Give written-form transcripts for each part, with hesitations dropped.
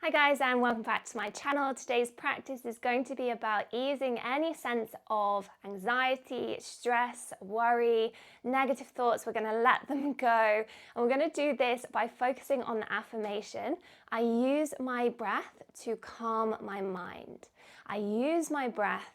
Hi guys, and welcome back to my channel. Today's practice is going to be about easing any sense of anxiety, stress, worry, negative thoughts. We're going to let them go, and we're going to do this by focusing on the affirmation. I use my breath to calm my mind. I use my breath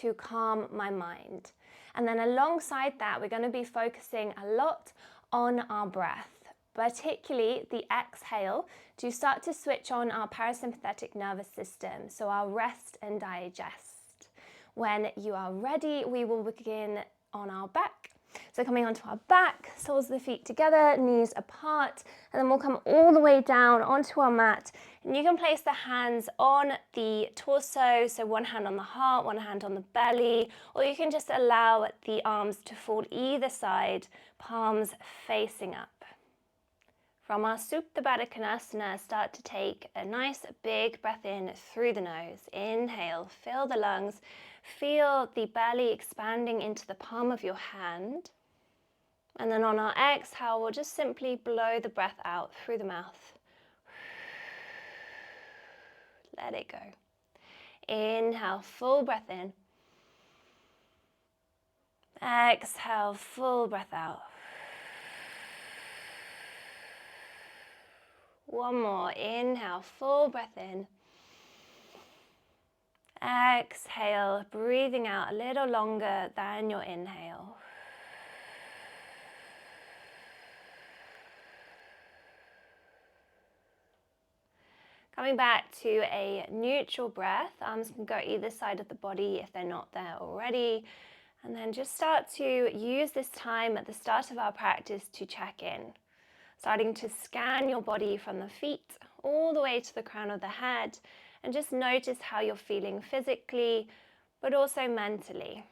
to calm my mind. And then alongside that, we're going to be focusing a lot on our breath, particularly the exhale, to start to switch on our parasympathetic nervous system, so our rest and digest. When you are ready, we will begin on our back. So coming onto our back, soles of the feet together, knees apart, and then we'll come all the way down onto our mat. And you can place the hands on the torso, so one hand on the heart, one hand on the belly, or you can just allow the arms to fall either side, palms facing up. From our Supta Baddha Konasana, start to take a nice big breath in through the nose. Inhale, fill the lungs, feel the belly expanding into the palm of your hand. And then on our exhale, we'll just simply blow the breath out through the mouth. Let it go. Inhale, full breath in. Exhale, full breath out. One more. Inhale, full breath in. Exhale, breathing out a little longer than your inhale. Coming back to a neutral breath, arms can go either side of the body if they're not there already. And then just start to use this time at the start of our practice to check in. Starting to scan your body from the feet all the way to the crown of the head, and just notice how you're feeling physically, but also mentally.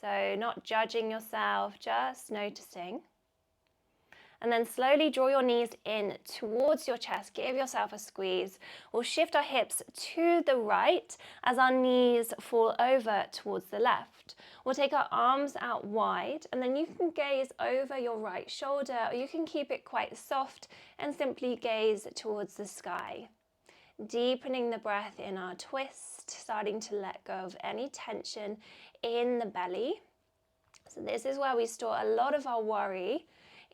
So not judging yourself, just noticing. And then slowly draw your knees in towards your chest. Give yourself a squeeze. We'll shift our hips to the right as our knees fall over towards the left. We'll take our arms out wide, and then you can gaze over your right shoulder, or you can keep it quite soft and simply gaze towards the sky. Deepening the breath in our twist, starting to let go of any tension in the belly. So this is where we store a lot of our worry,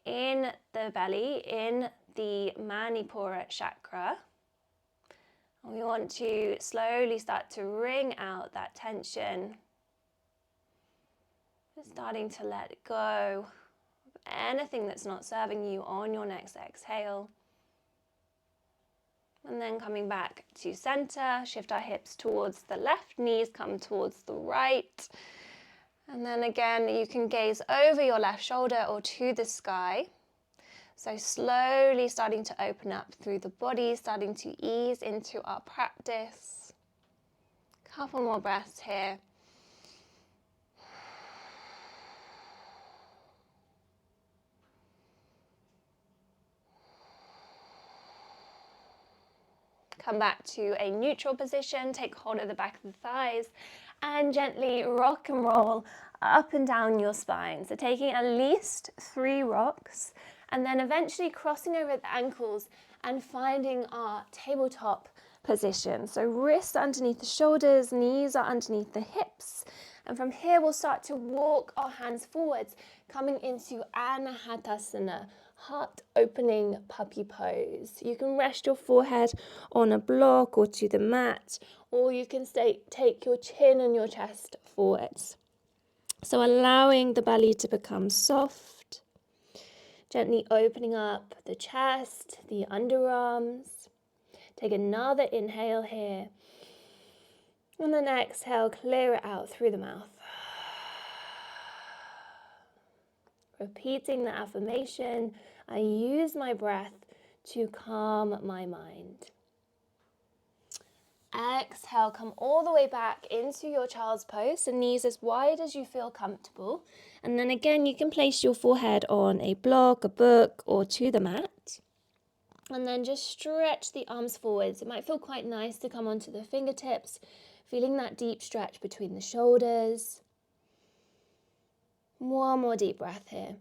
in the belly, in the Manipura chakra. And we want to slowly start to wring out that tension. Just starting to let go of anything that's not serving you on your next exhale. And then coming back to center, shift our hips towards the left, knees come towards the right. And then again, you can gaze over your left shoulder or to the sky. So slowly starting to open up through the body, starting to ease into our practice. Couple more breaths here. Come back to a neutral position, take hold of the back of the thighs, and gently rock and roll up and down your spine. So taking at least 3 rocks, and then eventually crossing over the ankles and finding our tabletop position. So wrists are underneath the shoulders, knees are underneath the hips. And from here, we'll start to walk our hands forwards, coming into Anahatasana, heart opening puppy pose. You can rest your forehead on a block or to the mat, or you can take your chin and your chest forwards. So allowing the belly to become soft, gently opening up the chest, the underarms. Take another inhale here. And then exhale, clear it out through the mouth. Repeating the affirmation, I use my breath to calm my mind. Exhale, come all the way back into your child's pose, so knees as wide as you feel comfortable. And then again, you can place your forehead on a block, a book, or to the mat. And then just stretch the arms forwards. It might feel quite nice to come onto the fingertips, feeling that deep stretch between the shoulders. One more deep breath here.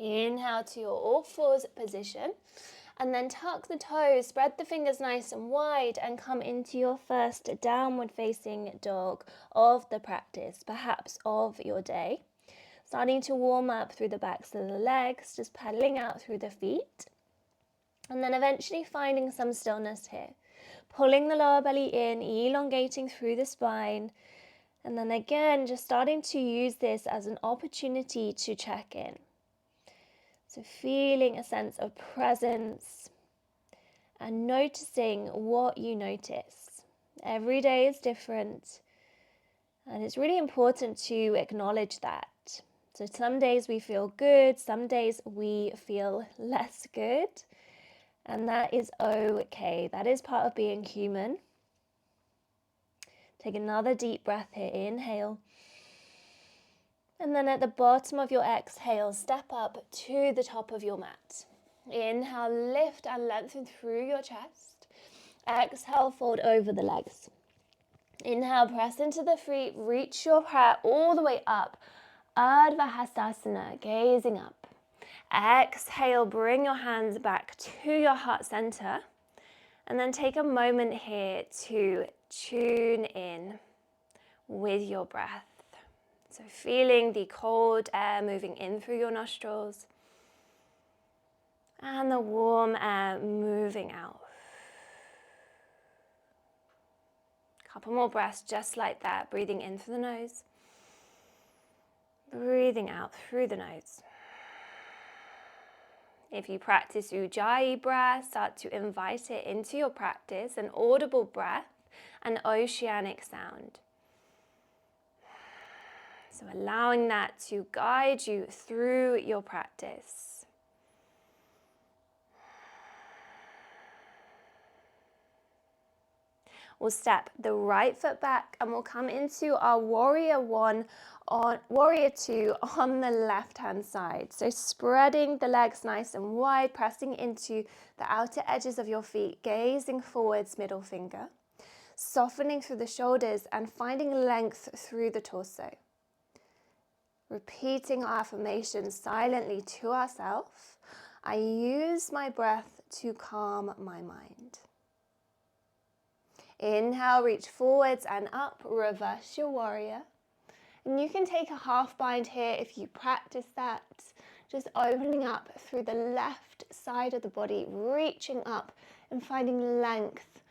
Inhale to your all fours position, and then tuck the toes, spread the fingers nice and wide, and come into your first downward facing dog of the practice, perhaps of your day. Starting to warm up through the backs of the legs, just pedaling out through the feet, and then eventually finding some stillness here. Pulling the lower belly in, elongating through the spine, and then again, just starting to use this as an opportunity to check in. So feeling a sense of presence and noticing what you notice. Every day is different, and it's really important to acknowledge that. So some days we feel good, some days we feel less good, and that is okay. That is part of being human. Take another deep breath here, inhale. And then at the bottom of your exhale, step up to the top of your mat. Inhale, lift and lengthen through your chest. Exhale, fold over the legs. Inhale, press into the feet, reach your prayer all the way up. Ardha Hastasana, gazing up. Exhale, bring your hands back to your heart center. And then take a moment here to tune in with your breath. So feeling the cold air moving in through your nostrils and the warm air moving out. Couple more breaths just like that, breathing in through the nose, breathing out through the nose. If you practice Ujjayi breath, start to invite it into your practice, an audible breath, an oceanic sound. So allowing that to guide you through your practice. We'll step the right foot back and we'll come into our warrior two on the left hand side. So spreading the legs nice and wide, pressing into the outer edges of your feet, gazing forwards, middle finger, softening through the shoulders and finding length through the torso. Repeating our affirmations silently to ourselves. I use my breath to calm my mind. Inhale, reach forwards and up, reverse your warrior. And you can take a half bind here if you practice that. Just opening up through the left side of the body, reaching up and finding length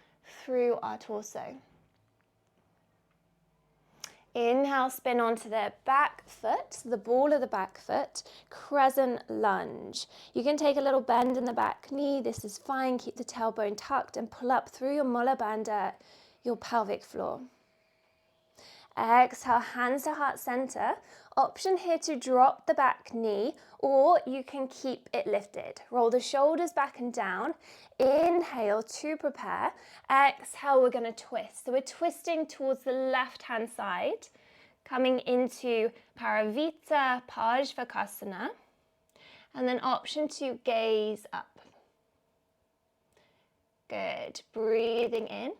through our torso. Inhale, spin onto the back foot, the ball of the back foot, crescent lunge. You can take a little bend in the back knee, this is fine, keep the tailbone tucked and pull up through your Mula Bandha, your pelvic floor. Exhale, hands to heart center. Option here to drop the back knee, or you can keep it lifted. Roll the shoulders back and down. Inhale to prepare. Exhale, we're going to twist. So we're twisting towards the left-hand side, coming into Paravita Pajvakasana. And then option to gaze up. Good. Breathing in.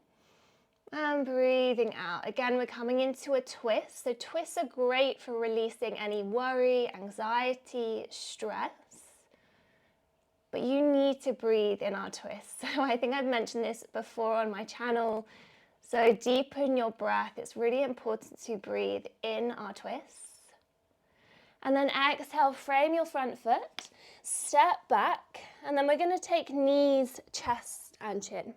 And breathing out. Again, we're coming into a twist. So twists are great for releasing any worry, anxiety, stress. But you need to breathe in our twists. So I think I've mentioned this before on my channel. So deepen your breath. It's really important to breathe in our twists. And then exhale, frame your front foot, step back, and then we're going to take knees, chest, and chin.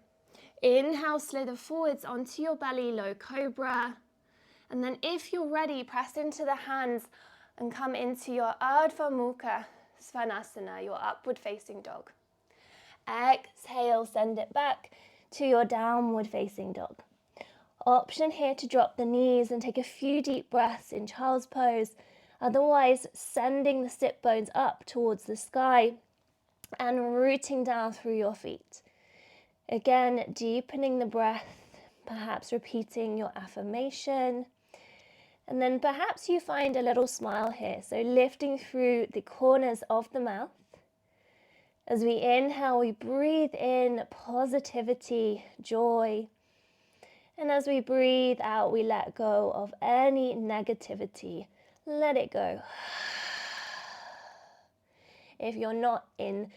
Inhale, slither forwards onto your belly, low cobra. And then if you're ready, press into the hands and come into your Ardha Mukha Svanasana, your upward facing dog. Exhale, send it back to your downward facing dog. Option here to drop the knees and take a few deep breaths in child's pose. Otherwise, sending the sit bones up towards the sky and rooting down through your feet. Again, deepening the breath, perhaps repeating your affirmation. And then perhaps you find a little smile here. So lifting through the corners of the mouth. As we inhale, we breathe in positivity, joy. And as we breathe out, we let go of any negativity. Let it go. If you're not in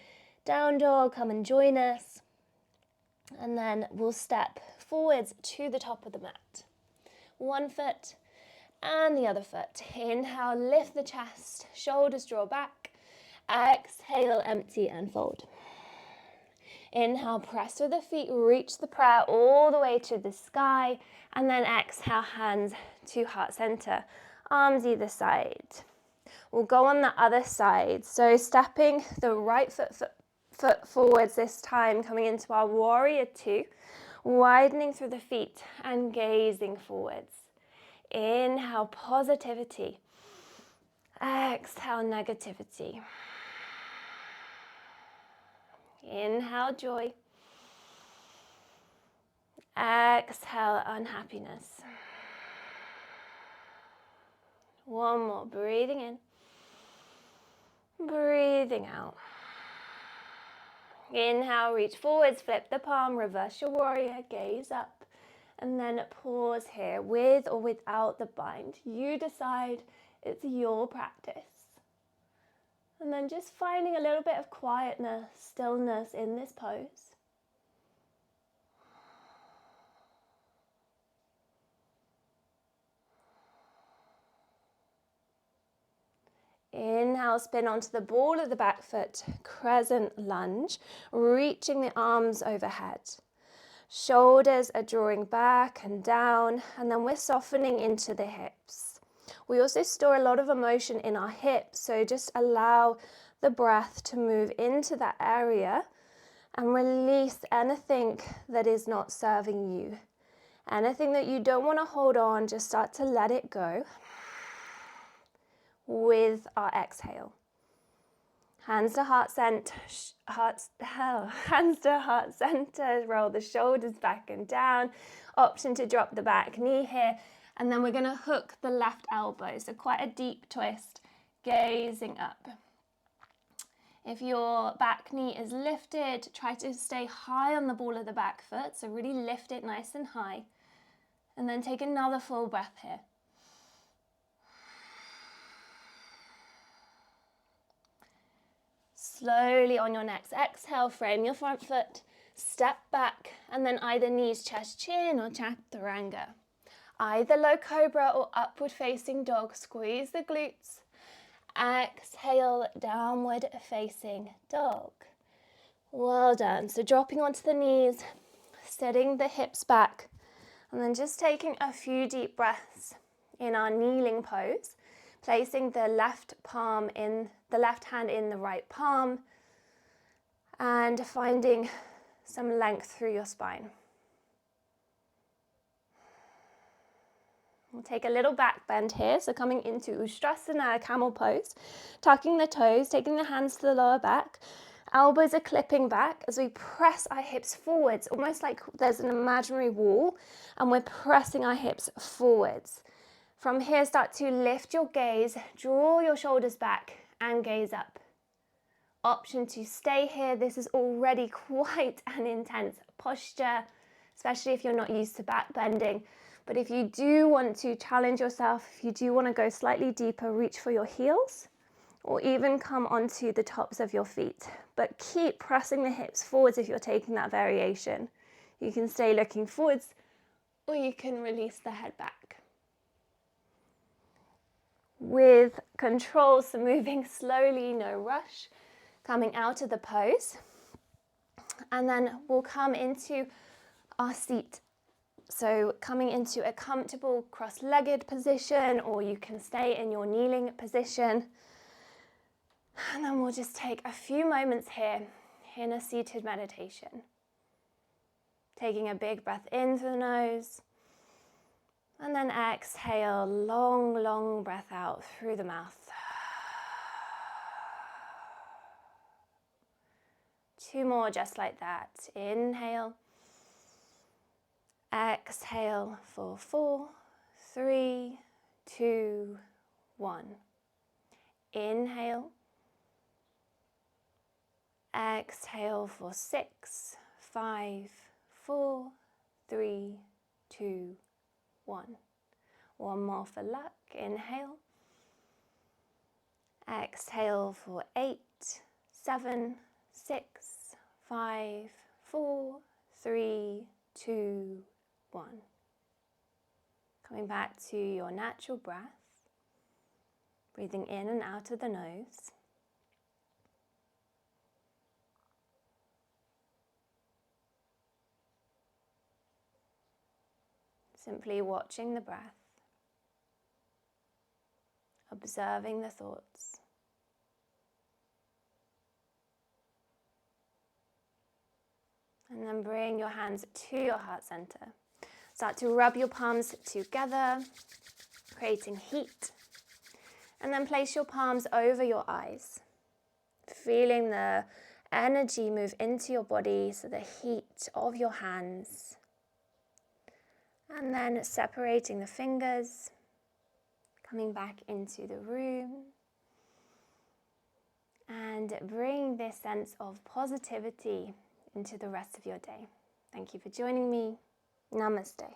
down dog, come and join us. And then we'll step forwards to the top of the mat. One foot and the other foot. Inhale, lift the chest, shoulders draw back. Exhale, empty and fold. Inhale, press with the feet, reach the prayer all the way to the sky. And then exhale, hands to heart center, arms either side. We'll go on the other side. So stepping the right foot forwards this time, coming into our warrior two, widening through the feet and gazing forwards. Inhale, positivity. Exhale, negativity. Inhale, joy. Exhale, unhappiness. One more, breathing in, breathing out. Inhale, reach forwards, flip the palm, reverse your warrior, gaze up, and then pause here with or without the bind. You decide, it's your practice. And then just finding a little bit of quietness, stillness in this pose. Inhale, spin onto the ball of the back foot, crescent lunge, reaching the arms overhead. Shoulders are drawing back and down, and then we're softening into the hips. We also store a lot of emotion in our hips, so just allow the breath to move into that area and release anything that is not serving you. Anything that you don't want to hold on, just start to let it go with our exhale. Hands to heart center, hands to heart center, roll the shoulders back and down. Option to drop the back knee here. And then we're going to hook the left elbow. So quite a deep twist, gazing up. If your back knee is lifted, try to stay high on the ball of the back foot. So really lift it nice and high. And then take another full breath here. Slowly on your next exhale, frame your front foot, step back, and then either knees, chest, chin, or chaturanga. Either low cobra or upward facing dog, squeeze the glutes. Exhale, downward facing dog. Well done. So dropping onto the knees, setting the hips back, and then just taking a few deep breaths in our kneeling pose, placing the left hand in the right palm, and finding some length through your spine. We'll take a little back bend here, so coming into Ustrasana, camel pose, tucking the toes, taking the hands to the lower back, elbows are clipping back as we press our hips forwards, almost like there's an imaginary wall, and we're pressing our hips forwards. From here, start to lift your gaze, draw your shoulders back, and gaze up. Option to stay here. This is already quite an intense posture, especially if you're not used to back bending. But if you do want to challenge yourself, if you do want to go slightly deeper, reach for your heels or even come onto the tops of your feet. But keep pressing the hips forwards if you're taking that variation. You can stay looking forwards or you can release the head back. With control, so moving slowly, no rush, coming out of the pose. And then we'll come into our seat. So coming into a comfortable cross-legged position, or you can stay in your kneeling position. And then we'll just take a few moments here in a seated meditation. Taking a big breath in through the nose. And then exhale, long, long breath out through the mouth. 2 more just like that. Inhale. Exhale for 4, 3, 2, 1. Inhale. Exhale for 6, 5, 4, 3, 2, 1. One more for luck. Inhale. Exhale for 8, 7, 6, 5, 4, 3, 2, 1. Coming back to your natural breath, breathing in and out of the nose. Simply watching the breath, observing the thoughts. And then bring your hands to your heart center. Start to rub your palms together, creating heat. And then place your palms over your eyes, feeling the energy move into your body, so the heat of your hands. And then separating the fingers, coming back into the room. And bring this sense of positivity into the rest of your day. Thank you for joining me. Namaste.